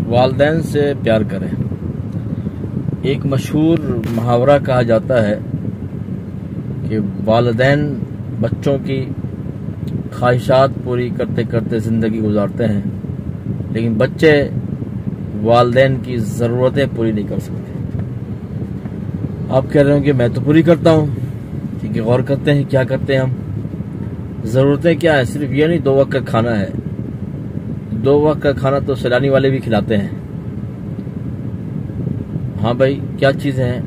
والدین سے پیار کریں۔ ایک مشہور محاورہ کہا جاتا ہے کہ والدین بچوں کی خواہشات پوری کرتے کرتے زندگی گزارتے ہیں، لیکن بچے والدین کی ضرورتیں پوری نہیں کر سکتے۔ آپ کہہ رہے ہوں کہ میں تو پوری کرتا ہوں، کیونکہ غور کرتے ہیں کیا کرتے ہیں ہم۔ ضرورتیں کیا ہے؟ صرف یہ نہیں 2 وقت کا کھانا ہے، 2 وقت کا کھانا تو سیلانی والے بھی کھلاتے ہیں۔ ہاں بھائی، کیا چیزیں ہیں؟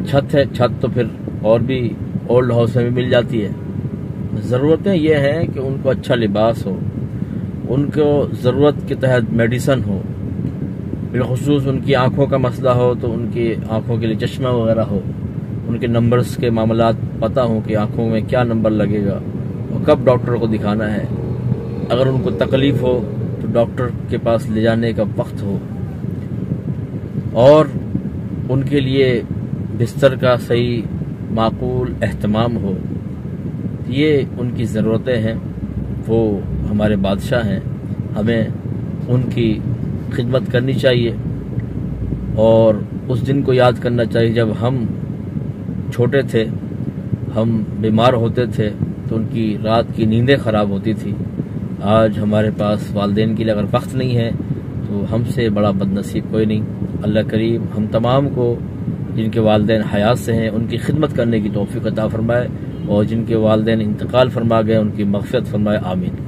چھت ہے، چھت تو پھر اور بھی اولڈ ہاؤس میں بھی مل جاتی ہے۔ ضرورتیں یہ ہیں کہ ان کو اچھا لباس ہو، ان کو ضرورت کے تحت میڈیسن ہو، بالخصوص ان کی آنکھوں کا مسئلہ ہو تو ان کی آنکھوں کے لیے چشمہ وغیرہ ہو، ان کے نمبرز کے معاملات پتہ ہوں کہ آنکھوں میں کیا نمبر لگے گا اور کب ڈاکٹر کو دکھانا ہے۔ اگر ان کو تکلیف ہو تو ڈاکٹر کے پاس لے جانے کا وقت ہو، اور ان کے لیے بستر کا صحیح معقول اہتمام ہو۔ یہ ان کی ضرورتیں ہیں، وہ ہمارے بادشاہ ہیں، ہمیں ان کی خدمت کرنی چاہیے اور اس دن کو یاد کرنا چاہیے جب ہم چھوٹے تھے، ہم بیمار ہوتے تھے تو ان کی رات کی نیندیں خراب ہوتی تھی۔ آج ہمارے پاس والدین کے لیے اگر وقت نہیں ہے تو ہم سے بڑا بد نصیب کوئی نہیں۔ اللہ کریم ہم تمام کو جن کے والدین حیات سے ہیں ان کی خدمت کرنے کی توفیق عطا فرمائے، اور جن کے والدین انتقال فرما گئے ان کی مغفرت فرمائے، آمین۔